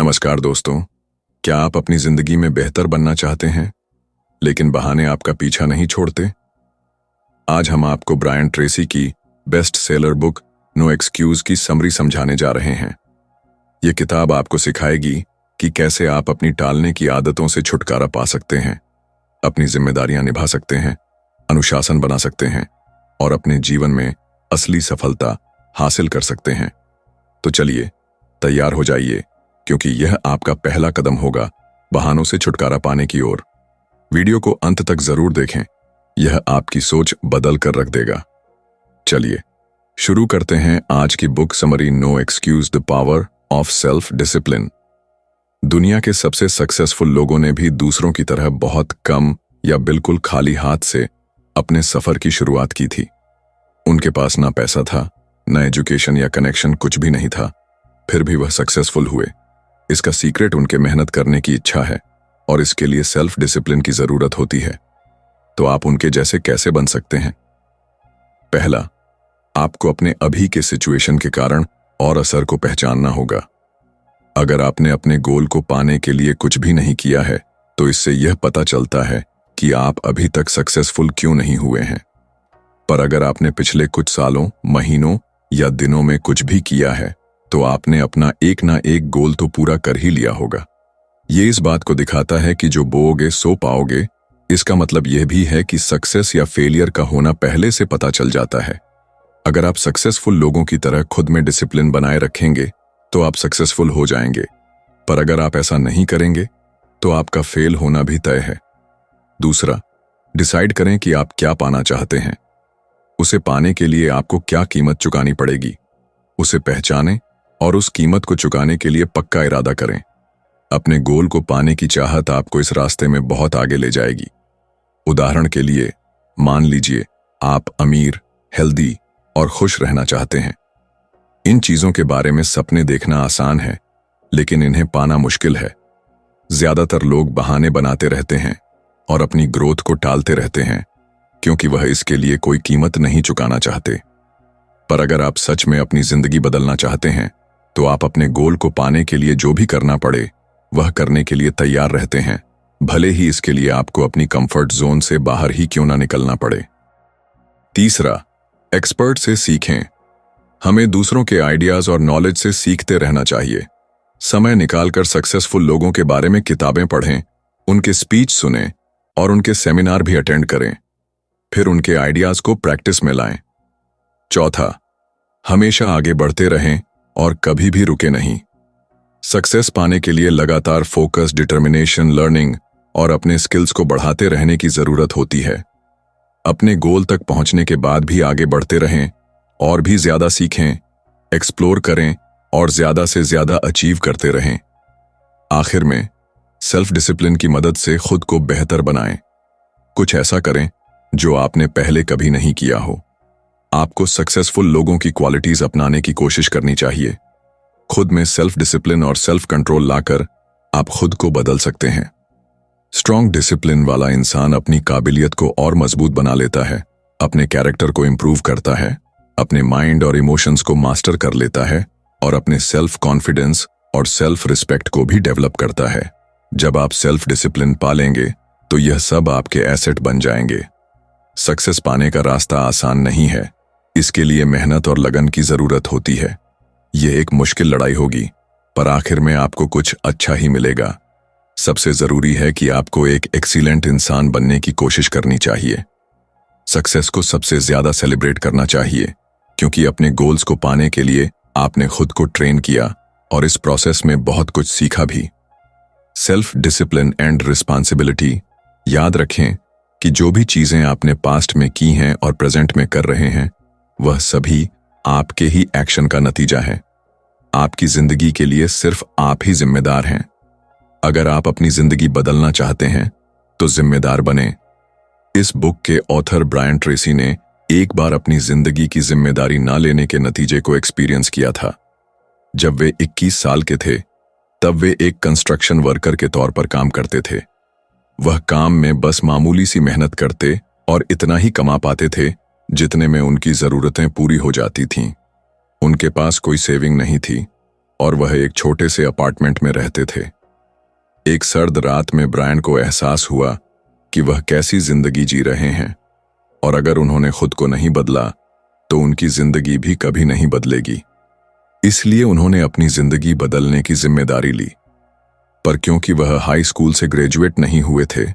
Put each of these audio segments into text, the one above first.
नमस्कार दोस्तों, क्या आप अपनी जिंदगी में बेहतर बनना चाहते हैं लेकिन बहाने आपका पीछा नहीं छोड़ते? आज हम आपको ब्रायन ट्रेसी की best seller book no excuse की समरी समझाने जा रहे हैं। ये किताब आपको सिखाएगी कि कैसे आप अपनी टालने की आदतों से छुटकारा पा सकते हैं, अपनी जिम्मेदारियां निभा सकते हैं, अनुशासन बना सकते हैं और अपने जीवन में असली सफलता हासिल कर सकते हैं। तो चलिए तैयार हो जाइए, क्योंकि यह आपका पहला कदम होगा बहानों से छुटकारा पाने की ओर। वीडियो को अंत तक जरूर देखें, यह आपकी सोच बदल कर रख देगा। चलिए शुरू करते हैं आज की book summary no excuse the power of self discipline. दुनिया के सबसे सक्सेसफुल लोगों ने भी दूसरों की तरह बहुत कम या बिल्कुल खाली हाथ से अपने सफर की शुरुआत की थी। उनके पास ना पैसा था, ना एजुकेशन या कनेक्शन, कुछ भी नहीं था, फिर भी वह सक्सेसफुल हुए। इसका सीक्रेट उनके मेहनत करने की इच्छा है और इसके लिए सेल्फ डिसिप्लिन की जरूरत होती है। तो आप उनके जैसे कैसे बन सकते हैं? पहला, आपको अपने अभी के सिचुएशन के कारण और असर को पहचानना होगा। अगर आपने अपने गोल को पाने के लिए कुछ भी नहीं किया है तो इससे यह पता चलता है कि आप अभी तक सक्सेसफुल क्यों नहीं हुए हैं। पर अगर आपने पिछले कुछ सालों, महीनों या दिनों में कुछ भी किया है तो आपने अपना एक ना एक गोल तो पूरा कर ही लिया होगा। ये इस बात को दिखाता है कि जो बोओगे सो पाओगे। इसका मतलब यह भी है कि सक्सेस या फेलियर का होना पहले से पता चल जाता है। अगर आप सक्सेसफुल लोगों की तरह खुद में डिसिप्लिन बनाए रखेंगे तो आप सक्सेसफुल हो जाएंगे, पर अगर आप ऐसा नहीं करेंगे तो आपका फेल होना भी तय है। दूसरा, डिसाइड करें कि आप क्या पाना चाहते हैं। उसे पाने के लिए आपको क्या कीमत चुकानी पड़ेगी, उसे पहचानें और उस कीमत को चुकाने के लिए पक्का इरादा करें। अपने गोल को पाने की चाहत आपको इस रास्ते में बहुत आगे ले जाएगी। उदाहरण के लिए, मान लीजिए आप अमीर, हेल्दी और खुश रहना चाहते हैं। इन चीजों के बारे में सपने देखना आसान है, लेकिन इन्हें पाना मुश्किल है। ज्यादातर लोग बहाने बनाते रहते हैं और अपनी ग्रोथ को टालते रहते हैं, क्योंकि वह इसके लिए कोई कीमत नहीं चुकाना चाहते। पर अगर आप सच में अपनी जिंदगी बदलना चाहते हैं तो आप अपने गोल को पाने के लिए जो भी करना पड़े वह करने के लिए तैयार रहते हैं, भले ही इसके लिए आपको अपनी कंफर्ट जोन से बाहर ही क्यों ना निकलना पड़े। तीसरा, एक्सपर्ट से सीखें। हमें दूसरों के आइडियाज और नॉलेज से सीखते रहना चाहिए। समय निकालकर सक्सेसफुल लोगों के बारे में किताबें पढ़ें, उनके स्पीच सुनें और उनके सेमिनार भी अटेंड करें, फिर उनके आइडियाज को प्रैक्टिस में लाएं। चौथा, हमेशा आगे बढ़ते रहें और कभी भी रुके नहीं। सक्सेस पाने के लिए लगातार फोकस, डिटर्मिनेशन, लर्निंग और अपने स्किल्स को बढ़ाते रहने की जरूरत होती है। अपने गोल तक पहुंचने के बाद भी आगे बढ़ते रहें और भी ज्यादा सीखें, एक्सप्लोर करें और ज्यादा से ज्यादा अचीव करते रहें। आखिर में, सेल्फ डिसिप्लिन की मदद से खुद को बेहतर बनाएं। कुछ ऐसा करें जो आपने पहले कभी नहीं किया हो। आपको सक्सेसफुल लोगों की क्वालिटीज अपनाने की कोशिश करनी चाहिए। खुद में सेल्फ डिसिप्लिन और सेल्फ कंट्रोल लाकर आप खुद को बदल सकते हैं। स्ट्रॉन्ग डिसिप्लिन वाला इंसान अपनी काबिलियत को और मजबूत बना लेता है, अपने कैरेक्टर को इंप्रूव करता है, अपने माइंड और इमोशंस को मास्टर कर लेता है और अपने सेल्फ कॉन्फिडेंस और सेल्फ रिस्पेक्ट को भी डेवलप करता है। जब आप सेल्फ डिसिप्लिन पालेंगे तो यह सब आपके एसेट बन जाएंगे। सक्सेस पाने का रास्ता आसान नहीं है, इसके लिए मेहनत और लगन की जरूरत होती है। यह एक मुश्किल लड़ाई होगी, पर आखिर में आपको कुछ अच्छा ही मिलेगा। सबसे जरूरी है कि आपको एक एक्सीलेंट इंसान बनने की कोशिश करनी चाहिए। सक्सेस को सबसे ज्यादा सेलिब्रेट करना चाहिए, क्योंकि अपने गोल्स को पाने के लिए आपने खुद को ट्रेन किया और इस प्रोसेस में बहुत कुछ सीखा भी। Self discipline and responsibility. याद रखें कि जो भी चीजें आपने पास्ट में की हैं और प्रेजेंट में कर रहे हैं, वह सभी आपके ही एक्शन का नतीजा है। आपकी जिंदगी के लिए सिर्फ आप ही जिम्मेदार हैं। अगर आप अपनी जिंदगी बदलना चाहते हैं तो जिम्मेदार बने। इस बुक के ऑथर ब्रायन ट्रेसी ने एक बार अपनी जिंदगी की जिम्मेदारी ना लेने के नतीजे को एक्सपीरियंस किया था। जब वे 21 साल के थे तब वे एक कंस्ट्रक्शन वर्कर के तौर पर काम करते थे। वह काम में बस मामूली सी मेहनत करते और इतना ही कमा पाते थे जितने में उनकी जरूरतें पूरी हो जाती थीं। उनके पास कोई सेविंग नहीं थी, और वह एक छोटे से अपार्टमेंट में रहते थे। एक सर्द रात में ब्रायन को एहसास हुआ कि वह कैसी जिंदगी जी रहे हैं और अगर उन्होंने खुद को नहीं बदला तो उनकी जिंदगी भी कभी नहीं बदलेगी। इसलिए उन्होंने अपनी जिंदगी बदलने की जिम्मेदारी ली। पर क्योंकि वह हाई स्कूल से ग्रेजुएट नहीं हुए थे,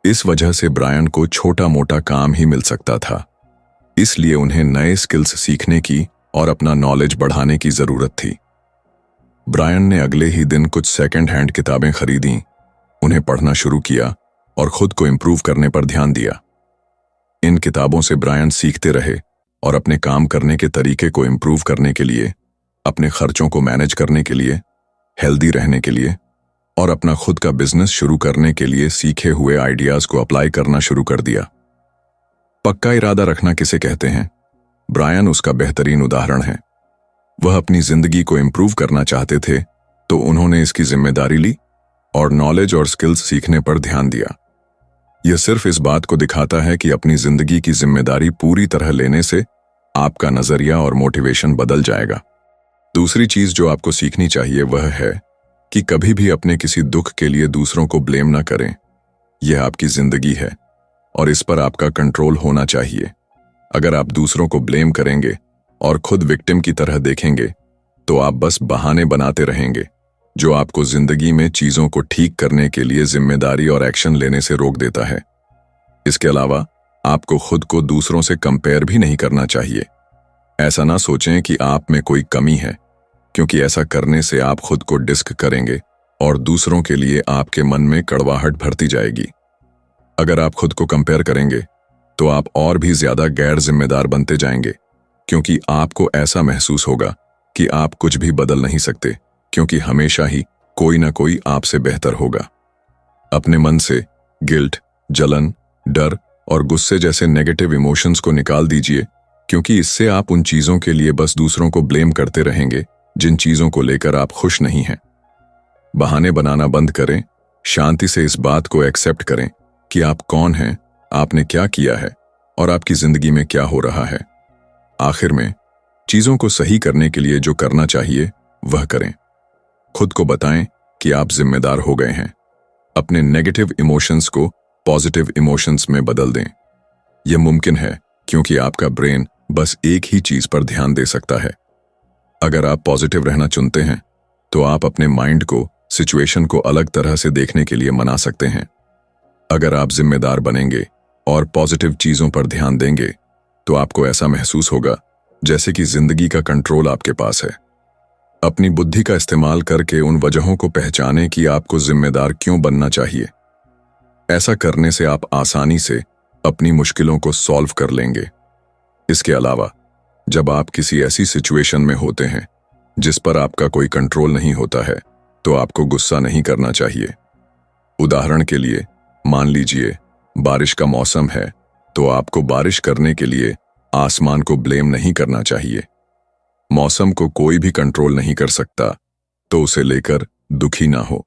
इस वजह से ब्रायन को छोटा मोटा काम ही मिल सकता था। इसलिए उन्हें नए स्किल्स सीखने की और अपना नॉलेज बढ़ाने की जरूरत थी। ब्रायन ने अगले ही दिन कुछ सेकंड हैंड किताबें खरीदी, उन्हें पढ़ना शुरू किया और खुद को इम्प्रूव करने पर ध्यान दिया। इन किताबों से ब्रायन सीखते रहे और अपने काम करने के तरीके को इम्प्रूव करने के लिए, अपने खर्चों को मैनेज करने के लिए, हेल्दी रहने के लिए और अपना खुद का बिजनेस शुरू करने के लिए सीखे हुए आइडियाज को अप्लाई करना शुरू कर दिया। पक्का इरादा रखना किसे कहते हैं? ब्रायन उसका बेहतरीन उदाहरण है। वह अपनी जिंदगी को इम्प्रूव करना चाहते थे तो उन्होंने इसकी जिम्मेदारी ली और नॉलेज और स्किल्स सीखने पर ध्यान दिया। यह सिर्फ इस बात को दिखाता है कि अपनी जिंदगी की जिम्मेदारी पूरी तरह लेने से आपका नजरिया और मोटिवेशन बदल जाएगा। दूसरी चीज जो आपको सीखनी चाहिए वह है कि कभी भी अपने किसी दुख के लिए दूसरों को ब्लेम ना करें। यह आपकी जिंदगी है और इस पर आपका कंट्रोल होना चाहिए। अगर आप दूसरों को ब्लेम करेंगे और खुद विक्टिम की तरह देखेंगे तो आप बस बहाने बनाते रहेंगे, जो आपको जिंदगी में चीजों को ठीक करने के लिए जिम्मेदारी और एक्शन लेने से रोक देता है। इसके अलावा आपको खुद को दूसरों से कंपेयर भी नहीं करना चाहिए। ऐसा ना सोचें कि आप में कोई कमी है, क्योंकि ऐसा करने से आप खुद को डिस्क करेंगे और दूसरों के लिए आपके मन में कड़वाहट भरती जाएगी। अगर आप खुद को कंपेयर करेंगे तो आप और भी ज्यादा गैर जिम्मेदार बनते जाएंगे, क्योंकि आपको ऐसा महसूस होगा कि आप कुछ भी बदल नहीं सकते, क्योंकि हमेशा ही कोई ना कोई आपसे बेहतर होगा। अपने मन से गिल्ट, जलन, डर और गुस्से जैसे नेगेटिव इमोशंस को निकाल दीजिए, क्योंकि इससे आप उन चीजों के लिए बस दूसरों को ब्लेम करते रहेंगे जिन चीजों को लेकर आप खुश नहीं हैं। बहाने बनाना बंद करें, शांति से इस बात को एक्सेप्ट करें कि आप कौन हैं, आपने क्या किया है और आपकी जिंदगी में क्या हो रहा है। आखिर में चीजों को सही करने के लिए जो करना चाहिए वह करें। खुद को बताएं कि आप जिम्मेदार हो गए हैं। अपने नेगेटिव इमोशंस को पॉजिटिव इमोशंस में बदल दें। यह मुमकिन है क्योंकि आपका ब्रेन बस एक ही चीज पर ध्यान दे सकता है। अगर आप पॉजिटिव रहना चुनते हैं तो आप अपने माइंड को सिचुएशन को अलग तरह से देखने के लिए मना सकते हैं। अगर आप जिम्मेदार बनेंगे और पॉजिटिव चीजों पर ध्यान देंगे तो आपको ऐसा महसूस होगा जैसे कि जिंदगी का कंट्रोल आपके पास है। अपनी बुद्धि का इस्तेमाल करके उन वजहों को पहचानें कि आपको जिम्मेदार क्यों बनना चाहिए। ऐसा करने से आप आसानी से अपनी मुश्किलों को सॉल्व कर लेंगे। इसके अलावा जब आप किसी ऐसी सिचुएशन में होते हैं जिस पर आपका कोई कंट्रोल नहीं होता है तो आपको गुस्सा नहीं करना चाहिए। उदाहरण के लिए, मान लीजिए बारिश का मौसम है तो आपको बारिश करने के लिए आसमान को ब्लेम नहीं करना चाहिए। मौसम को कोई भी कंट्रोल नहीं कर सकता तो उसे लेकर दुखी ना हो।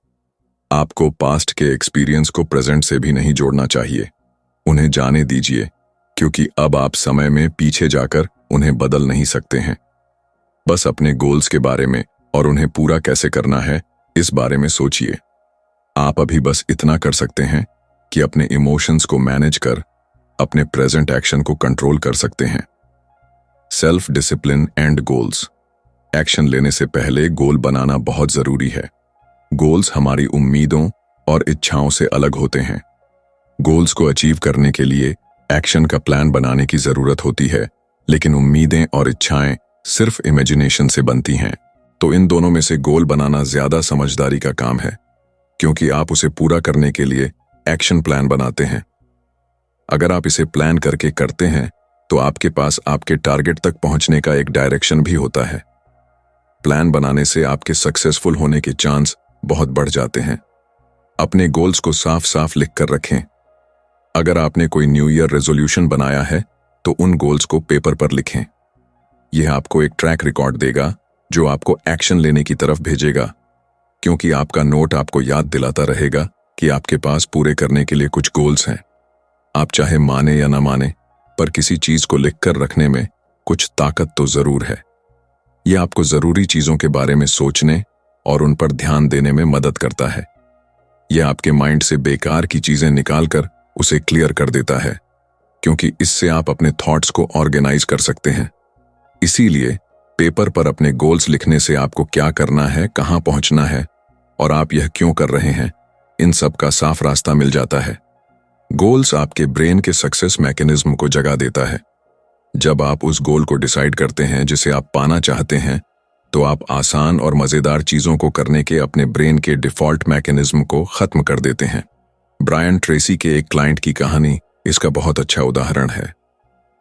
आपको पास्ट के एक्सपीरियंस को प्रेजेंट से भी नहीं जोड़ना चाहिए। उन्हें जाने दीजिए, क्योंकि अब आप समय में पीछे जाकर उन्हें बदल नहीं सकते हैं। बस अपने गोल्स के बारे में और उन्हें पूरा कैसे करना है इस बारे में सोचिए। आप अभी बस इतना कर सकते हैं कि अपने इमोशंस को मैनेज कर अपने प्रेजेंट एक्शन को कंट्रोल कर सकते हैं। Self discipline and goals. Action लेने से पहले गोल बनाना बहुत जरूरी है। गोल्स हमारी उम्मीदों और इच्छाओं से अलग होते हैं। गोल्स को अचीव करने के लिए एक्शन का प्लान बनाने की जरूरत होती है, लेकिन उम्मीदें और इच्छाएं सिर्फ इमेजिनेशन से बनती हैं। तो इन दोनों में से गोल बनाना ज्यादा समझदारी का काम है, क्योंकि आप उसे पूरा करने के लिए एक्शन प्लान बनाते हैं। अगर आप इसे प्लान करके करते हैं तो आपके पास आपके टारगेट तक पहुंचने का एक डायरेक्शन भी होता है। प्लान बनाने से आपके सक्सेसफुल होने के चांस बहुत बढ़ जाते हैं। अपने गोल्स को साफ साफ लिख कर रखें। अगर आपने कोई न्यू ईयर रेजोल्यूशन बनाया है तो उन गोल्स को पेपर पर लिखें। यह आपको एक ट्रैक रिकॉर्ड देगा जो आपको एक्शन लेने की तरफ भेजेगा, क्योंकि आपका नोट आपको याद दिलाता रहेगा कि आपके पास पूरे करने के लिए कुछ गोल्स हैं। आप चाहे माने या ना माने, पर किसी चीज को लिखकर रखने में कुछ ताकत तो जरूर है। यह आपको जरूरी चीजों के बारे में सोचने और उन पर ध्यान देने में मदद करता है। यह आपके माइंड से बेकार की चीजें निकालकर उसे क्लियर कर देता है, क्योंकि इससे आप अपने थॉट्स को ऑर्गेनाइज कर सकते हैं। इसीलिए पेपर पर अपने गोल्स लिखने से आपको क्या करना है, कहां पहुंचना है और आप यह क्यों कर रहे हैं, इन सब का साफ रास्ता मिल जाता है। गोल्स आपके ब्रेन के सक्सेस मैकेनिज्म को जगा देता है। जब आप उस गोल को डिसाइड करते हैं जिसे आप पाना चाहते हैं, तो आप आसान और मजेदार चीजों को करने के अपने ब्रेन के डिफॉल्ट मैकेनिज्म को खत्म कर देते हैं। ब्रायन ट्रेसी के एक क्लाइंट की कहानी इसका बहुत अच्छा उदाहरण है।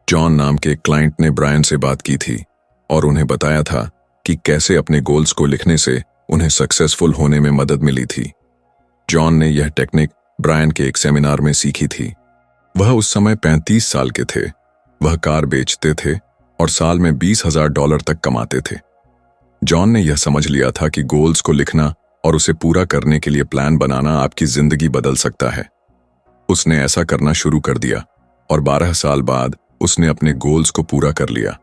जॉन नाम के एक क्लाइंट ने ब्रायन से बात की थी और उन्हें बताया था कि कैसे अपने गोल्स को लिखने से उन्हें सक्सेसफुल होने में मदद मिली थी। जॉन ने यह टेक्निक ब्रायन के एक सेमिनार में सीखी थी। वह उस समय 35 साल के थे। वह कार बेचते थे और साल में $20,000 तक कमाते थे। जॉन ने यह समझ लिया था कि गोल्स को लिखना और उसे पूरा करने के लिए प्लान बनाना आपकी जिंदगी बदल सकता है। उसने ऐसा करना शुरू कर दिया और 12 साल बाद उसने अपने गोल्स को पूरा कर लिया।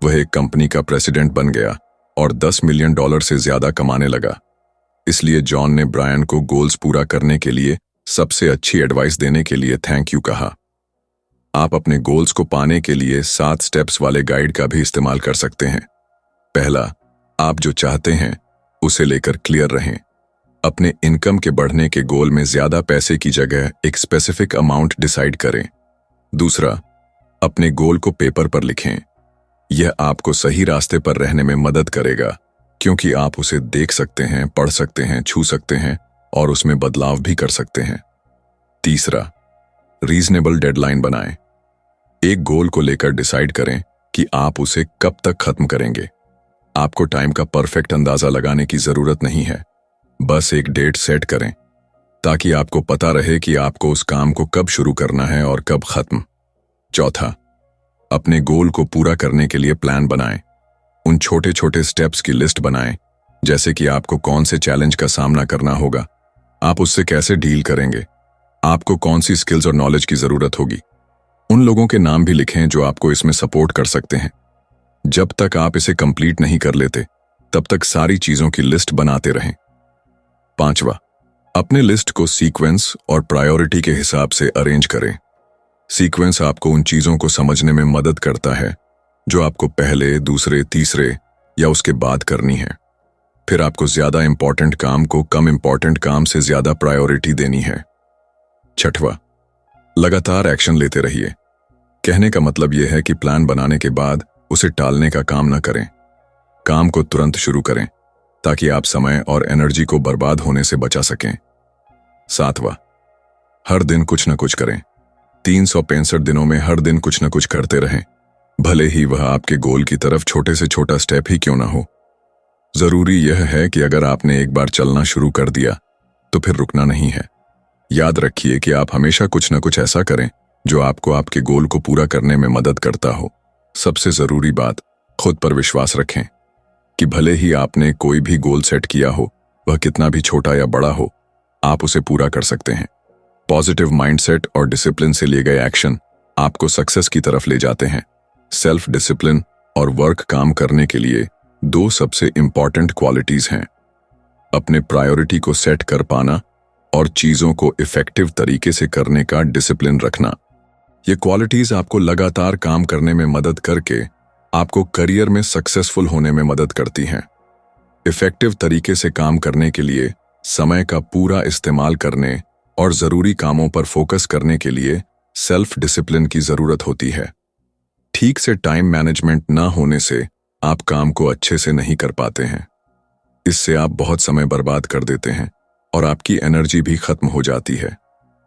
वह एक कंपनी का प्रेसिडेंट बन गया और $10 मिलियन से ज्यादा कमाने लगा। इसलिए जॉन ने ब्रायन को गोल्स पूरा करने के लिए सबसे अच्छी एडवाइस देने के लिए थैंक यू कहा। आप अपने गोल्स को पाने के लिए 7 स्टेप्स वाले गाइड का भी इस्तेमाल कर सकते हैं। पहला, आप जो चाहते हैं उसे लेकर क्लियर रहें। अपने इनकम के बढ़ने के गोल में ज्यादा पैसे की जगह एक स्पेसिफिक अमाउंट डिसाइड करें। दूसरा, अपने गोल को पेपर पर लिखें। यह आपको सही रास्ते पर रहने में मदद करेगा, क्योंकि आप उसे देख सकते हैं, पढ़ सकते हैं, छू सकते हैं और उसमें बदलाव भी कर सकते हैं। तीसरा, रीजनेबल डेडलाइन बनाएं। एक गोल को लेकर डिसाइड करें कि आप उसे कब तक खत्म करेंगे। आपको टाइम का परफेक्ट अंदाजा लगाने की जरूरत नहीं है, बस एक डेट सेट करें ताकि आपको पता रहे कि आपको उस काम को कब शुरू करना है और कब खत्म। चौथा, अपने गोल को पूरा करने के लिए प्लान बनाएं। उन छोटे छोटे स्टेप्स की लिस्ट बनाएं, जैसे कि आपको कौन से चैलेंज का सामना करना होगा, आप उससे कैसे डील करेंगे, आपको कौन सी स्किल्स और नॉलेज की जरूरत होगी। उन लोगों के नाम भी लिखें जो आपको इसमें सपोर्ट कर सकते हैं। जब तक आप इसे कंप्लीट नहीं कर लेते, तब तक सारी चीजों की लिस्ट बनाते रहें। पांचवा, अपने लिस्ट को सीक्वेंस और प्रायोरिटी के हिसाब से अरेंज करें। सीक्वेंस आपको उन चीजों को समझने में मदद करता है जो आपको पहले, दूसरे, तीसरे या उसके बाद करनी है। फिर आपको ज्यादा इंपॉर्टेंट काम को कम इंपॉर्टेंट काम से ज्यादा प्रायोरिटी देनी है। छठवां, लगातार एक्शन लेते रहिए। कहने का मतलब यह है कि प्लान बनाने के बाद उसे टालने का काम न करें। काम को तुरंत शुरू करें ताकि आप समय और एनर्जी को बर्बाद होने से बचा सकें। सातवां, हर दिन कुछ न कुछ करें। 365 दिनों में हर दिन कुछ न कुछ करते रहें, भले ही वह आपके गोल की तरफ छोटे से छोटा स्टेप ही क्यों ना हो। जरूरी यह है कि अगर आपने एक बार चलना शुरू कर दिया तो फिर रुकना नहीं है। याद रखिए कि आप हमेशा कुछ न कुछ ऐसा करें जो आपको आपके गोल को पूरा करने में मदद करता हो। सबसे जरूरी बात, खुद पर विश्वास रखें कि भले ही आपने कोई भी गोल सेट किया हो, वह कितना भी छोटा या बड़ा हो, आप उसे पूरा कर सकते हैं। पॉजिटिव माइंडसेट और डिसिप्लिन से लिए गए एक्शन आपको सक्सेस की तरफ ले जाते हैं। सेल्फ डिसिप्लिन और वर्क काम करने के लिए 2 सबसे इंपॉर्टेंट क्वालिटीज हैं: अपने प्रायोरिटी को सेट कर पाना और चीजों को इफेक्टिव तरीके से करने का डिसिप्लिन रखना। ये क्वालिटीज आपको लगातार काम करने में मदद करके आपको करियर में सक्सेसफुल होने में मदद करती हैं। इफेक्टिव तरीके से काम करने के लिए समय का पूरा इस्तेमाल करने और जरूरी कामों पर फोकस करने के लिए सेल्फ डिसिप्लिन की जरूरत होती है। ठीक से टाइम मैनेजमेंट ना होने से आप काम को अच्छे से नहीं कर पाते हैं। इससे आप बहुत समय बर्बाद कर देते हैं और आपकी एनर्जी भी खत्म हो जाती है।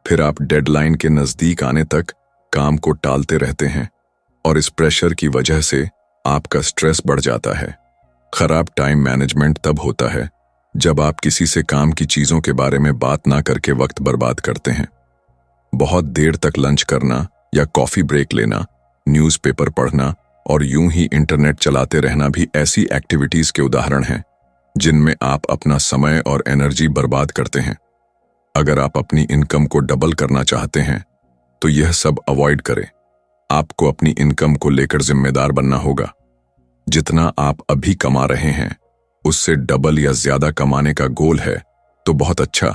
फिर आप डेडलाइन के नजदीक आने तक काम को टालते रहते हैं और इस प्रेशर की वजह से आपका स्ट्रेस बढ़ जाता है। खराब टाइम मैनेजमेंट तब होता है जब आप किसी से काम की चीजों के बारे में बात ना करके वक्त बर्बाद करते हैं। बहुत देर तक लंच करना या कॉफी ब्रेक लेना, न्यूज़पेपर पढ़ना और यूं ही इंटरनेट चलाते रहना भी ऐसी एक्टिविटीज के उदाहरण हैं जिनमें आप अपना समय और एनर्जी बर्बाद करते हैं। अगर आप अपनी इनकम को डबल करना चाहते हैं तो यह सब अवॉइड करें। आपको अपनी इनकम को लेकर जिम्मेदार बनना होगा। जितना आप अभी कमा रहे हैं उससे डबल या ज्यादा कमाने का गोल है तो बहुत अच्छा,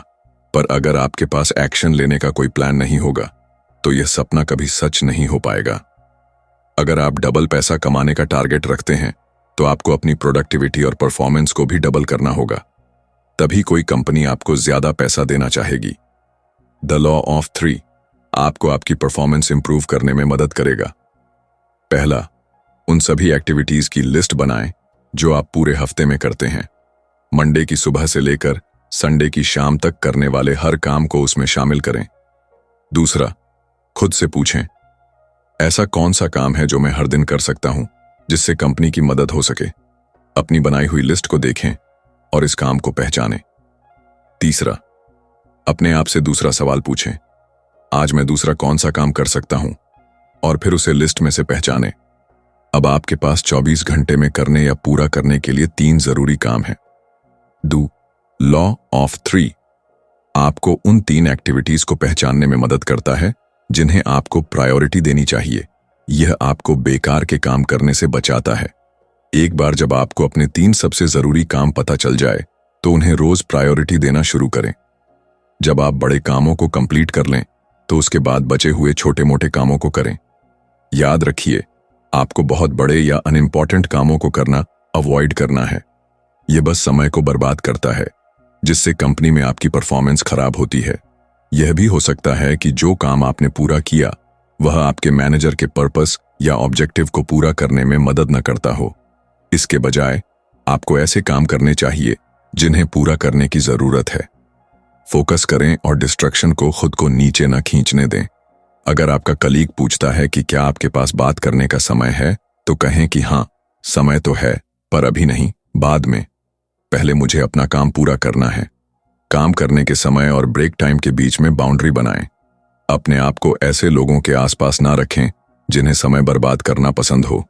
पर अगर आपके पास एक्शन लेने का कोई प्लान नहीं होगा तो यह सपना कभी सच नहीं हो पाएगा। अगर आप डबल पैसा कमाने का टारगेट रखते हैं तो आपको अपनी प्रोडक्टिविटी और परफॉर्मेंस को भी डबल करना होगा, तभी कोई कंपनी आपको ज्यादा पैसा देना चाहेगी। द लॉ ऑफ 3 आपको आपकी परफॉर्मेंस इंप्रूव करने में मदद करेगा। पहला, उन सभी एक्टिविटीज की लिस्ट बनाएं जो आप पूरे हफ्ते में करते हैं। मंडे की सुबह से लेकर संडे की शाम तक करने वाले हर काम को उसमें शामिल करें। दूसरा, खुद से पूछें, ऐसा कौन सा काम है जो मैं हर दिन कर सकता हूं जिससे कंपनी की मदद हो सके। अपनी बनाई हुई लिस्ट को देखें और इस काम को पहचानें। तीसरा, अपने आप से दूसरा सवाल पूछें, आज मैं दूसरा कौन सा काम कर सकता हूं, और फिर उसे लिस्ट में से पहचानें। अब आपके पास 24 घंटे में करने या पूरा करने के लिए 3 जरूरी काम हैं। डू लॉ ऑफ 3 आपको उन 3 एक्टिविटीज को पहचानने में मदद करता है जिन्हें आपको प्रायोरिटी देनी चाहिए। यह आपको बेकार के काम करने से बचाता है। एक बार जब आपको अपने 3 सबसे जरूरी काम पता चल जाए तो उन्हें रोज प्रायोरिटी देना शुरू करें। जब आप बड़े कामों को कंप्लीट कर लें तो उसके बाद बचे हुए छोटे मोटे कामों को करें। याद रखिए, आपको बहुत बड़े या अनइम्पॉर्टेंट कामों को करना अवॉइड करना है। यह बस समय को बर्बाद करता है जिससे कंपनी में आपकी परफॉर्मेंस खराब होती है। यह भी हो सकता है कि जो काम आपने पूरा किया वह आपके मैनेजर के पर्पस या ऑब्जेक्टिव को पूरा करने में मदद न करता हो। इसके बजाय आपको ऐसे काम करने चाहिए जिन्हें पूरा करने की जरूरत है। फोकस करें और डिस्ट्रैक्शन को खुद को नीचे न खींचने दें। अगर आपका कलीग पूछता है कि क्या आपके पास बात करने का समय है तो कहें कि हाँ, समय तो है, पर अभी नहीं, बाद में। पहले मुझे अपना काम पूरा करना है। काम करने के समय और ब्रेक टाइम के बीच में बाउंड्री बनाएं। अपने आप को ऐसे लोगों के आसपास ना रखें जिन्हें समय बर्बाद करना पसंद हो।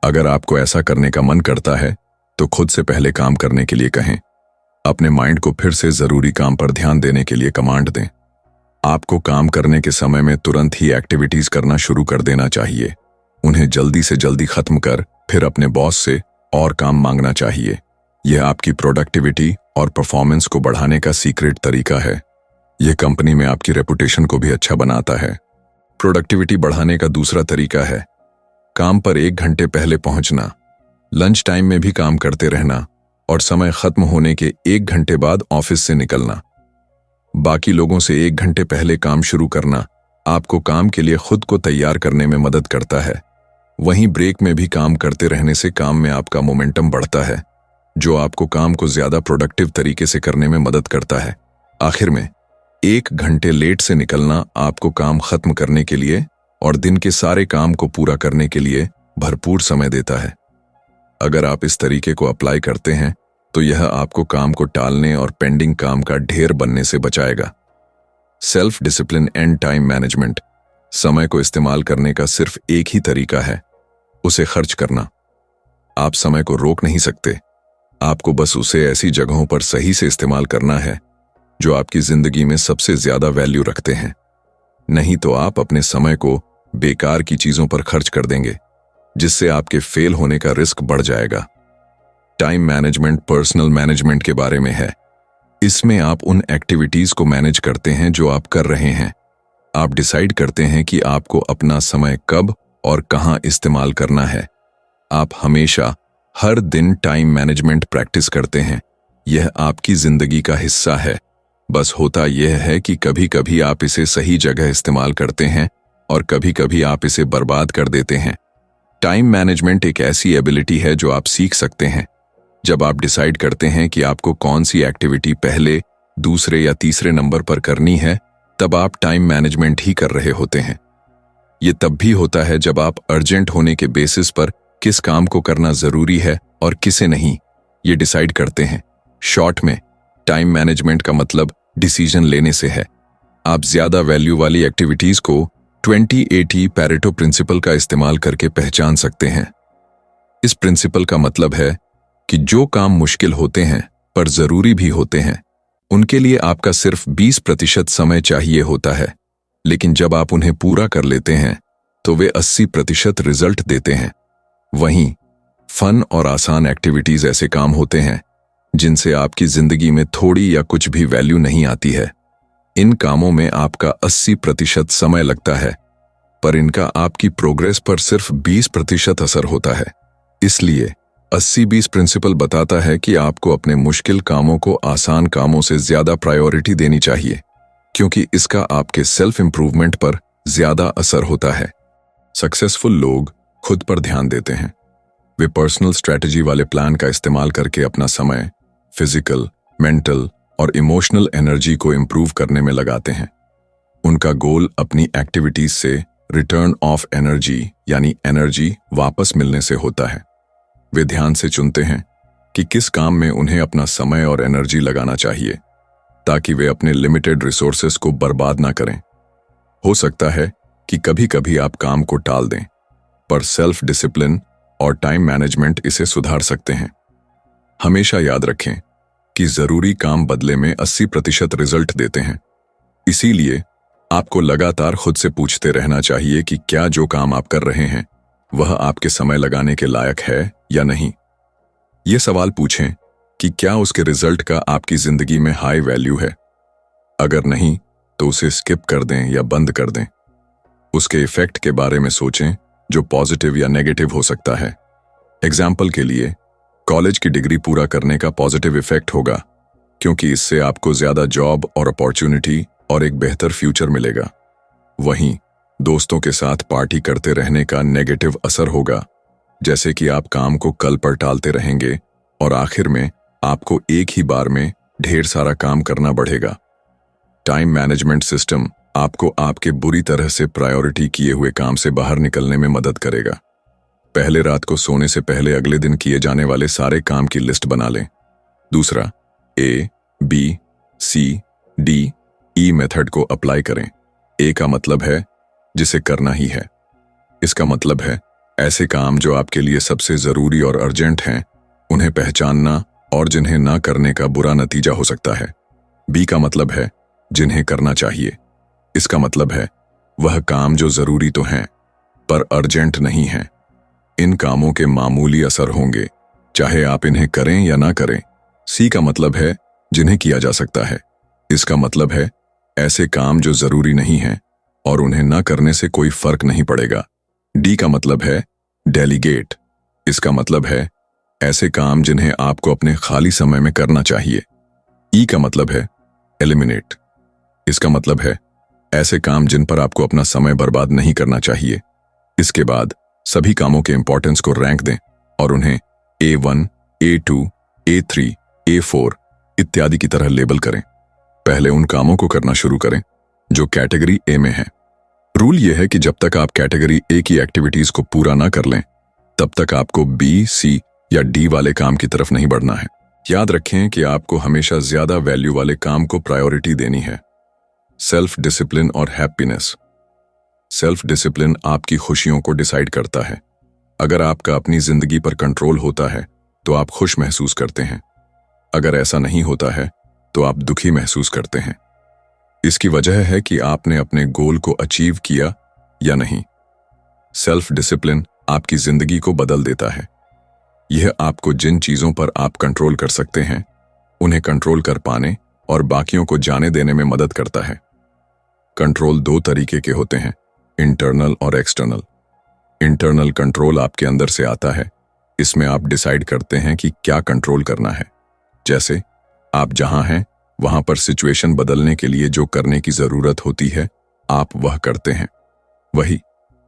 अगर आपको ऐसा करने का मन करता है तो खुद से पहले काम करने के लिए कहें। अपने माइंड को फिर से जरूरी काम पर ध्यान देने के लिए कमांड दें। आपको काम करने के समय में तुरंत ही एक्टिविटीज करना शुरू कर देना चाहिए। उन्हें जल्दी से जल्दी खत्म कर फिर अपने बॉस से और काम मांगना चाहिए। यह आपकी प्रोडक्टिविटी और परफॉर्मेंस को बढ़ाने का सीक्रेट तरीका है। यह कंपनी में आपकी रेपुटेशन को भी अच्छा बनाता है। प्रोडक्टिविटी बढ़ाने का दूसरा तरीका है काम पर 1 घंटे पहले पहुंचना। लंच टाइम में भी काम करते रहना और समय खत्म होने के 1 घंटे बाद ऑफिस से निकलना। बाकी लोगों से 1 घंटे पहले काम शुरू करना आपको काम के लिए खुद को तैयार करने में मदद करता है। वहीं ब्रेक में भी काम करते रहने से काम में आपका मोमेंटम बढ़ता है, जो आपको काम को ज्यादा प्रोडक्टिव तरीके से करने में मदद करता है। आखिर में 1 घंटे लेट से निकलना आपको काम खत्म करने के लिए और दिन के सारे काम को पूरा करने के लिए भरपूर समय देता है। अगर आप इस तरीके को अप्लाई करते हैं तो यह आपको काम को टालने और पेंडिंग काम का ढेर बनने से बचाएगा। Self discipline and time management समय को इस्तेमाल करने का सिर्फ एक ही तरीका है, उसे खर्च करना। आप समय को रोक नहीं सकते, आपको बस उसे ऐसी जगहों पर सही से इस्तेमाल करना है जो आपकी जिंदगी में सबसे ज्यादा वैल्यू रखते हैं। नहीं तो आप अपने समय को बेकार की चीजों पर खर्च कर देंगे, जिससे आपके फेल होने का रिस्क बढ़ जाएगा। टाइम मैनेजमेंट पर्सनल मैनेजमेंट के बारे में है। इसमें आप उन एक्टिविटीज को मैनेज करते हैं जो आप कर रहे हैं। आप डिसाइड करते हैं कि आपको अपना समय कब और कहां इस्तेमाल करना है। आप हमेशा हर दिन टाइम मैनेजमेंट प्रैक्टिस करते हैं। यह आपकी जिंदगी का हिस्सा है। बस होता यह है कि कभी कभी आप इसे सही जगह इस्तेमाल करते हैं और कभी कभी आप इसे बर्बाद कर देते हैं। टाइम मैनेजमेंट एक ऐसी एबिलिटी है जो आप सीख सकते हैं। जब आप डिसाइड करते हैं कि आपको कौन सी एक्टिविटी पहले, दूसरे या तीसरे नंबर पर करनी है, तब आप टाइम मैनेजमेंट ही कर रहे होते हैं। यह तब भी होता है जब आप अर्जेंट होने के बेसिस पर किस काम को करना जरूरी है और किसे नहीं, ये डिसाइड करते हैं। शॉर्ट में, टाइम मैनेजमेंट का मतलब डिसीजन लेने से है। आप ज्यादा वैल्यू वाली एक्टिविटीज को 20-80 पैरेटो प्रिंसिपल का इस्तेमाल करके पहचान सकते हैं। इस प्रिंसिपल का मतलब है कि जो काम मुश्किल होते हैं पर जरूरी भी होते हैं, उनके लिए आपका सिर्फ 20% समय चाहिए होता है, लेकिन जब आप उन्हें पूरा कर लेते हैं तो वे 80% रिजल्ट देते हैं। वहीं फन और आसान एक्टिविटीज ऐसे काम होते हैं जिनसे आपकी जिंदगी में थोड़ी या कुछ भी वैल्यू नहीं आती है। इन कामों में आपका 80% समय लगता है, पर इनका आपकी प्रोग्रेस पर सिर्फ 20% असर होता है। इसलिए 80-20 प्रिंसिपल बताता है कि आपको अपने मुश्किल कामों को आसान कामों से ज्यादा प्रायोरिटी देनी चाहिए, क्योंकि इसका आपके सेल्फ इंप्रूवमेंट पर ज्यादा असर होता है। सक्सेसफुल लोग खुद पर ध्यान देते हैं। वे पर्सनल स्ट्रैटेजी वाले प्लान का इस्तेमाल करके अपना समय फिजिकल, मेंटल और इमोशनल एनर्जी को इंप्रूव करने में लगाते हैं। उनका गोल अपनी एक्टिविटीज से रिटर्न ऑफ एनर्जी यानी एनर्जी वापस मिलने से होता है। वे ध्यान से चुनते हैं कि किस काम में उन्हें अपना समय और एनर्जी लगाना चाहिए, ताकि वे अपने लिमिटेड रिसोर्सेस को बर्बाद ना करें। हो सकता है कि कभी कभी आप काम को टाल दें, पर सेल्फ डिसिप्लिन और टाइम मैनेजमेंट इसे सुधार सकते हैं। हमेशा याद रखें कि जरूरी काम बदले में 80% रिजल्ट देते हैं। इसीलिए आपको लगातार खुद से पूछते रहना चाहिए कि क्या जो काम आप कर रहे हैं वह आपके समय लगाने के लायक है या नहीं। ये सवाल पूछें कि क्या उसके रिजल्ट का आपकी जिंदगी में हाई वैल्यू है। अगर नहीं तो उसे स्किप कर दें या बंद कर दें। उसके इफेक्ट के बारे में सोचें जो पॉजिटिव या नेगेटिव हो सकता है। एग्जाम्पल के लिए, कॉलेज की डिग्री पूरा करने का पॉजिटिव इफेक्ट होगा, क्योंकि इससे आपको ज्यादा जॉब और अपॉर्चुनिटी और एक बेहतर फ्यूचर मिलेगा। वहीं दोस्तों के साथ पार्टी करते रहने का नेगेटिव असर होगा, जैसे कि आप काम को कल पर टालते रहेंगे और आखिर में आपको एक ही बार में ढेर सारा काम करना बढ़ेगा। टाइम मैनेजमेंट सिस्टम आपको आपके बुरी तरह से प्रायोरिटी किए हुए काम से बाहर निकलने में मदद करेगा। पहले रात को सोने से पहले अगले दिन किए जाने वाले सारे काम की लिस्ट बना लें। दूसरा, A, B, C, D, E method को अप्लाई करें। A का मतलब है जिसे करना ही है। इसका मतलब है ऐसे काम जो आपके लिए सबसे जरूरी और अर्जेंट हैं, उन्हें पहचानना और जिन्हें ना करने का बुरा नतीजा हो सकता है। B का मतलब है जिन्हें करना चाहिए। इसका मतलब है वह काम जो जरूरी तो हैं पर अर्जेंट नहीं हैं। इन कामों के मामूली असर होंगे, चाहे आप इन्हें करें या ना करें। C का मतलब है जिन्हें किया जा सकता है। इसका मतलब है ऐसे काम जो जरूरी नहीं हैं और उन्हें ना करने से कोई फर्क नहीं पड़ेगा। D का मतलब है डेलीगेट। इसका मतलब है ऐसे काम जिन्हें आपको अपने खाली समय में करना चाहिए। E का मतलब है एलिमिनेट। इसका मतलब है ऐसे काम जिन पर आपको अपना समय बर्बाद नहीं करना चाहिए। इसके बाद सभी कामों के इंपॉर्टेंस को रैंक दें और उन्हें A1, A2, A3, A4 इत्यादि की तरह लेबल करें। पहले उन कामों को करना शुरू करें जो कैटेगरी A में है। रूल यह है कि जब तक आप कैटेगरी A की एक्टिविटीज को पूरा ना कर लें, तब तक आपको B, C या D वाले काम की तरफ नहीं बढ़ना है। याद रखें कि आपको हमेशा ज्यादा वैल्यू वाले काम को प्रायोरिटी देनी है। सेल्फ डिसिप्लिन और हैप्पीनेस। सेल्फ डिसिप्लिन आपकी खुशियों को डिसाइड करता है। अगर आपका अपनी जिंदगी पर कंट्रोल होता है तो आप खुश महसूस करते हैं। अगर ऐसा नहीं होता है तो आप दुखी महसूस करते हैं। इसकी वजह है कि आपने अपने गोल को अचीव किया या नहीं। सेल्फ डिसिप्लिन आपकी जिंदगी को बदल देता है। यह आपको जिन चीजों पर आप कंट्रोल कर सकते हैं उन्हें कंट्रोल कर पाने और बाकियों को जाने देने में मदद करता है। कंट्रोल दो तरीके के होते हैं, इंटरनल और एक्सटर्नल। इंटरनल कंट्रोल आपके अंदर से आता है। इसमें आप डिसाइड करते हैं कि क्या कंट्रोल करना है। जैसे आप जहां हैं वहां पर सिचुएशन बदलने के लिए जो करने की जरूरत होती है आप वह करते हैं। वही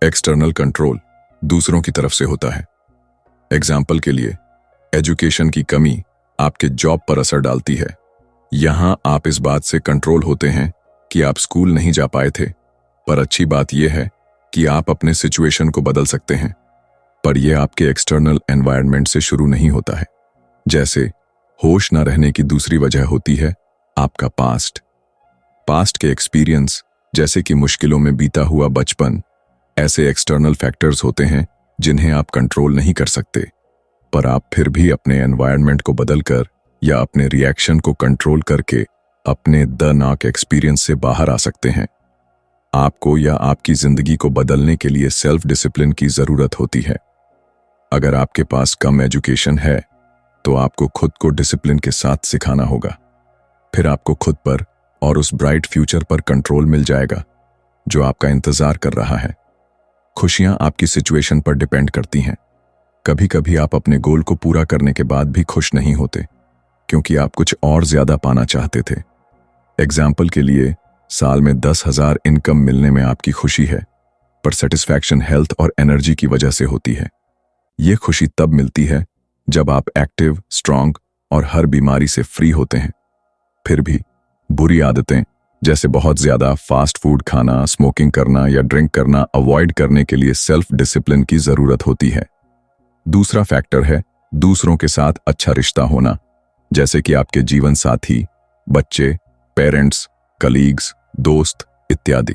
एक्सटर्नल कंट्रोल दूसरों की तरफ से होता है। एग्जाम्पल के लिए, एजुकेशन की कमी आपके जॉब पर असर डालती है। यहां आप इस बात से कंट्रोल होते हैं कि आप स्कूल नहीं जा पाए थे, पर अच्छी बात यह है कि आप अपने सिचुएशन को बदल सकते हैं। पर यह आपके एक्सटर्नल एनवायरनमेंट से शुरू नहीं होता है। जैसे होश न रहने की दूसरी वजह होती है आपका पास्ट के एक्सपीरियंस, जैसे कि मुश्किलों में बीता हुआ बचपन। ऐसे एक्सटर्नल फैक्टर्स होते हैं जिन्हें आप कंट्रोल नहीं कर सकते, पर आप फिर भी अपने एनवायरनमेंट को बदलकर या अपने रिएक्शन को कंट्रोल करके अपने दर्दनाक एक्सपीरियंस से बाहर आ सकते हैं। आपको या आपकी जिंदगी को बदलने के लिए सेल्फ डिसिप्लिन की जरूरत होती है। अगर आपके पास कम एजुकेशन है तो आपको खुद को डिसिप्लिन के साथ सिखाना होगा। फिर आपको खुद पर और उस ब्राइट फ्यूचर पर कंट्रोल मिल जाएगा जो आपका इंतजार कर रहा है। खुशियां आपकी सिचुएशन पर डिपेंड करती हैं। कभी कभी आप अपने गोल को पूरा करने के बाद भी खुश नहीं होते क्योंकि आप कुछ और ज्यादा पाना चाहते थे। एग्जाम्पल के लिए, साल में 10,000 इनकम मिलने में आपकी खुशी है, पर सेटिस्फैक्शन हेल्थ और एनर्जी की वजह से होती है। ये खुशी तब मिलती है जब आप एक्टिव, स्ट्रांग और हर बीमारी से फ्री होते हैं। फिर भी बुरी आदतें जैसे बहुत ज्यादा फास्ट फूड खाना, स्मोकिंग करना या ड्रिंक करना अवॉइड करने के लिए सेल्फ डिसिप्लिन की जरूरत होती है। दूसरा फैक्टर है दूसरों के साथ अच्छा रिश्ता होना, जैसे कि आपके जीवन साथी, बच्चे, पेरेंट्स, कलीग्स, दोस्त इत्यादि।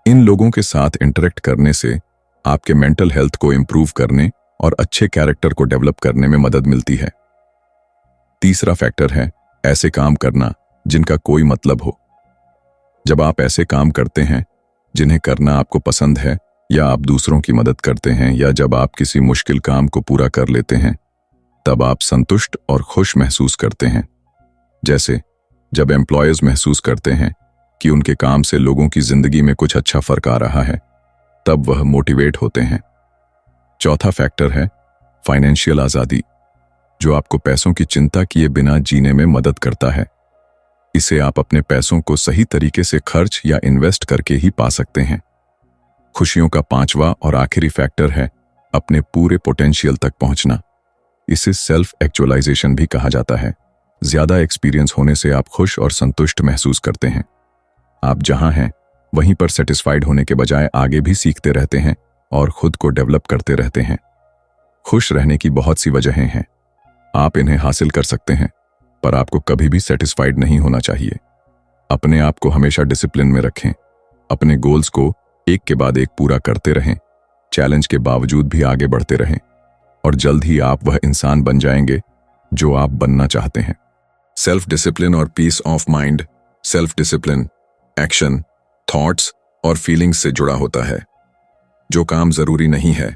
इन लोगों के साथ इंटरेक्ट करने से आपके मेंटल हेल्थ को इंप्रूव करने और अच्छे कैरेक्टर को डेवलप करने में मदद मिलती है। तीसरा फैक्टर है ऐसे काम करना जिनका कोई मतलब हो। जब आप ऐसे काम करते हैं जिन्हें करना आपको पसंद है, या आप दूसरों की मदद करते हैं, या जब आप किसी मुश्किल काम को पूरा कर लेते हैं, तब आप संतुष्ट और खुश महसूस करते हैं। जैसे जब एम्प्लॉयज महसूस करते हैं कि उनके काम से लोगों की जिंदगी में कुछ अच्छा फर्क आ रहा है, तब वह मोटिवेट होते हैं। चौथा फैक्टर है फाइनेंशियल आजादी, जो आपको पैसों की चिंता किए बिना जीने में मदद करता है। इसे आप अपने पैसों को सही तरीके से खर्च या इन्वेस्ट करके ही पा सकते हैं। खुशियों का पांचवा और आखिरी फैक्टर है अपने पूरे पोटेंशियल तक पहुंचना। इसे सेल्फ एक्चुअलाइजेशन भी कहा जाता है। ज्यादा एक्सपीरियंस होने से आप खुश और संतुष्ट महसूस करते हैं। आप जहां हैं वहीं पर सेटिस्फाइड होने के बजाय आगे भी सीखते रहते हैं और खुद को डेवलप करते रहते हैं। खुश रहने की बहुत सी वजहें हैं, आप इन्हें हासिल कर सकते हैं, पर आपको कभी भी सेटिस्फाइड नहीं होना चाहिए। अपने आप को हमेशा डिसिप्लिन में रखें, अपने गोल्स को एक के बाद एक पूरा करते रहें, चैलेंज के बावजूद भी आगे बढ़ते रहें, और जल्द ही आप वह इंसान बन जाएंगे जो आप बनना चाहते हैं। सेल्फ डिसिप्लिन और peace of mind. Self discipline action, thoughts और फीलिंग्स से जुड़ा होता है। जो काम जरूरी नहीं है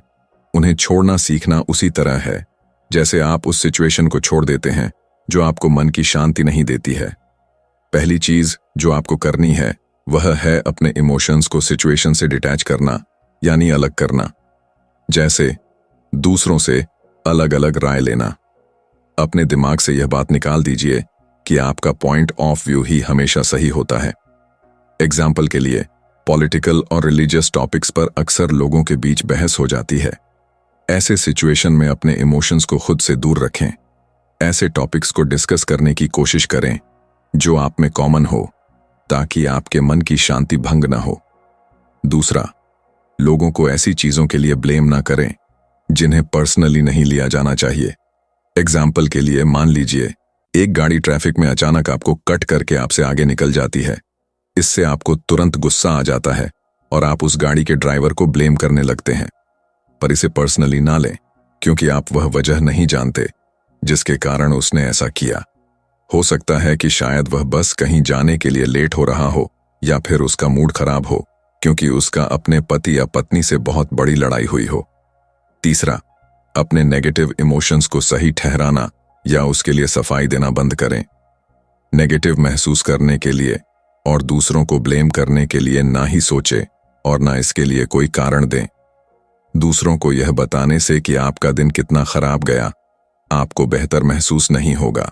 उन्हें छोड़ना सीखना उसी तरह है जैसे आप उस सिचुएशन को छोड़ देते हैं जो आपको मन की शांति नहीं देती है। पहली चीज जो आपको करनी है वह है अपने इमोशंस को सिचुएशन से डिटैच करना, यानी अलग करना। जैसे दूसरों से अलग अलग राय लेना। अपने दिमाग से यह बात निकाल दीजिए कि आपका पॉइंट ऑफ व्यू ही हमेशा सही होता है। एग्जाम्पल के लिए, पॉलिटिकल और रिलीजियस टॉपिक्स पर अक्सर लोगों के बीच बहस हो जाती है। ऐसे सिचुएशन में अपने इमोशंस को खुद से दूर रखें। ऐसे टॉपिक्स को डिस्कस करने की कोशिश करें जो आप में कॉमन हो, ताकि आपके मन की शांति भंग ना हो। दूसरा, लोगों को ऐसी चीजों के लिए ब्लेम ना करें जिन्हें पर्सनली नहीं लिया जाना चाहिए। एग्जाम्पल के लिए, मान लीजिए एक गाड़ी ट्रैफिक में अचानक आपको कट करके आपसे आगे निकल जाती है। इससे आपको तुरंत गुस्सा आ जाता है और आप उस गाड़ी के ड्राइवर को ब्लेम करने लगते हैं। पर इसे पर्सनली ना लें, क्योंकि आप वह वजह नहीं जानते जिसके कारण उसने ऐसा किया। हो सकता है कि शायद वह बस कहीं जाने के लिए लेट हो रहा हो, या फिर उसका मूड खराब हो क्योंकि उसका अपने पति या पत्नी से बहुत बड़ी लड़ाई हुई हो। तीसरा, अपने नेगेटिव इमोशंस को सही ठहराना या उसके लिए सफाई देना बंद करें। नेगेटिव महसूस करने के लिए और दूसरों को ब्लेम करने के लिए ना ही सोचें और ना इसके लिए कोई कारण दें। दूसरों को यह बताने से कि आपका दिन कितना खराब गया, आपको बेहतर महसूस नहीं होगा।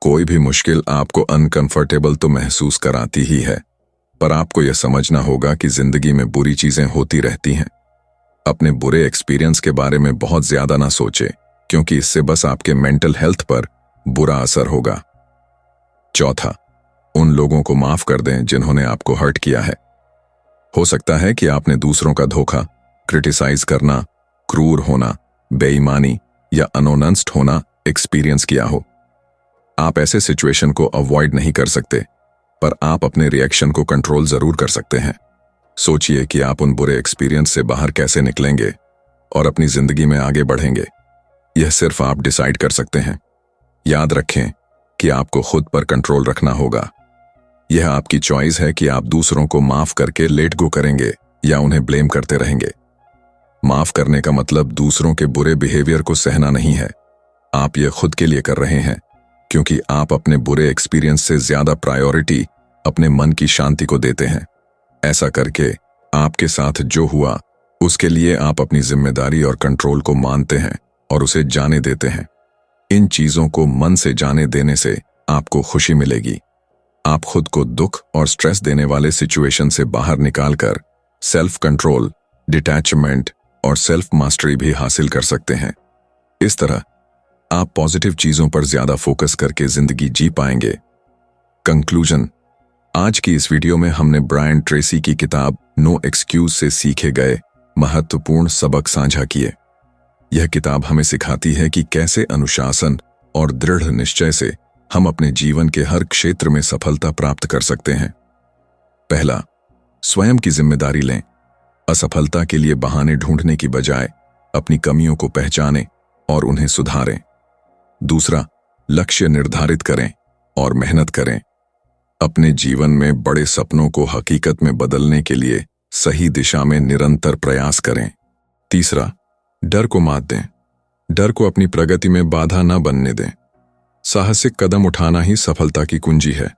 कोई भी मुश्किल आपको अनकंफर्टेबल तो महसूस कराती ही है, पर आपको यह समझना होगा कि जिंदगी में बुरी चीजें होती रहती हैं। अपने बुरे एक्सपीरियंस के बारे में बहुत ज्यादा ना सोचें, क्योंकि इससे बस आपके मेंटल हेल्थ पर बुरा असर होगा। चौथा, उन लोगों को माफ कर दें जिन्होंने आपको हर्ट किया है। हो सकता है कि आपने दूसरों का धोखा, क्रिटिसाइज करना, क्रूर होना, बेईमानी या अनोनेस्ट होना एक्सपीरियंस किया हो। आप ऐसे सिचुएशन को अवॉइड नहीं कर सकते, पर आप अपने रिएक्शन को कंट्रोल जरूर कर सकते हैं। सोचिए कि आप उन बुरे एक्सपीरियंस से बाहर कैसे निकलेंगे और अपनी जिंदगी में आगे बढ़ेंगे। यह सिर्फ आप डिसाइड कर सकते हैं। याद रखें कि आपको खुद पर कंट्रोल रखना होगा। यह आपकी चॉइस है कि आप दूसरों को माफ करके लेट गो करेंगे या उन्हें ब्लेम करते रहेंगे। माफ करने का मतलब दूसरों के बुरे बिहेवियर को सहना नहीं है। आप ये खुद के लिए कर रहे हैं, क्योंकि आप अपने बुरे एक्सपीरियंस से ज्यादा प्रायोरिटी अपने मन की शांति को देते हैं। ऐसा करके आपके साथ जो हुआ उसके लिए आप अपनी जिम्मेदारी और कंट्रोल को मानते हैं और उसे जाने देते हैं। इन चीजों को मन से जाने देने से आपको खुशी मिलेगी। आप खुद को दुख और स्ट्रेस देने वाले सिचुएशन से बाहर निकालकर सेल्फ कंट्रोल, डिटैचमेंट और सेल्फ मास्टरी भी हासिल कर सकते हैं। इस तरह आप पॉजिटिव चीजों पर ज्यादा फोकस करके जिंदगी जी पाएंगे। कंक्लूजन, आज की इस वीडियो में हमने ब्रायन ट्रेसी की किताब नो एक्सक्यूज से सीखे गए महत्वपूर्ण सबक साझा किए। यह किताब हमें सिखाती है कि कैसे अनुशासन और दृढ़ निश्चय से हम अपने जीवन के हर क्षेत्र में सफलता प्राप्त कर सकते हैं। पहला, स्वयं की जिम्मेदारी लें। असफलता के लिए बहाने ढूंढने की बजाय अपनी कमियों को पहचानें और उन्हें सुधारें। दूसरा, लक्ष्य निर्धारित करें और मेहनत करें। अपने जीवन में बड़े सपनों को हकीकत में बदलने के लिए सही दिशा में निरंतर प्रयास करें। तीसरा, डर को मात दें। डर को अपनी प्रगति में बाधा न बनने दें। साहसिक कदम उठाना ही सफलता की कुंजी है।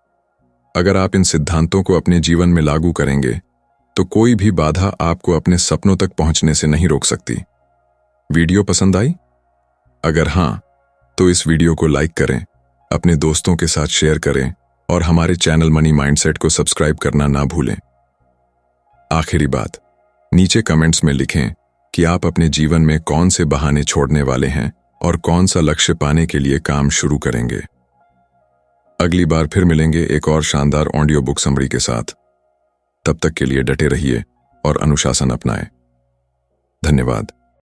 अगर आप इन सिद्धांतों को अपने जीवन में लागू करेंगे तो कोई भी बाधा आपको अपने सपनों तक पहुंचने से नहीं रोक सकती। वीडियो पसंद आई? अगर हां, तो इस वीडियो को लाइक करें, अपने दोस्तों के साथ शेयर करें और हमारे चैनल मनी माइंडसेट को सब्सक्राइब करना ना भूलें। आखिरी बात, नीचे कमेंट्स में लिखें कि आप अपने जीवन में कौन से बहाने छोड़ने वाले हैं और कौन सा लक्ष्य पाने के लिए काम शुरू करेंगे। अगली बार फिर मिलेंगे एक और शानदार ऑडियो बुक समरी के साथ। तब तक के लिए डटे रहिए और अनुशासन अपनाएं। धन्यवाद।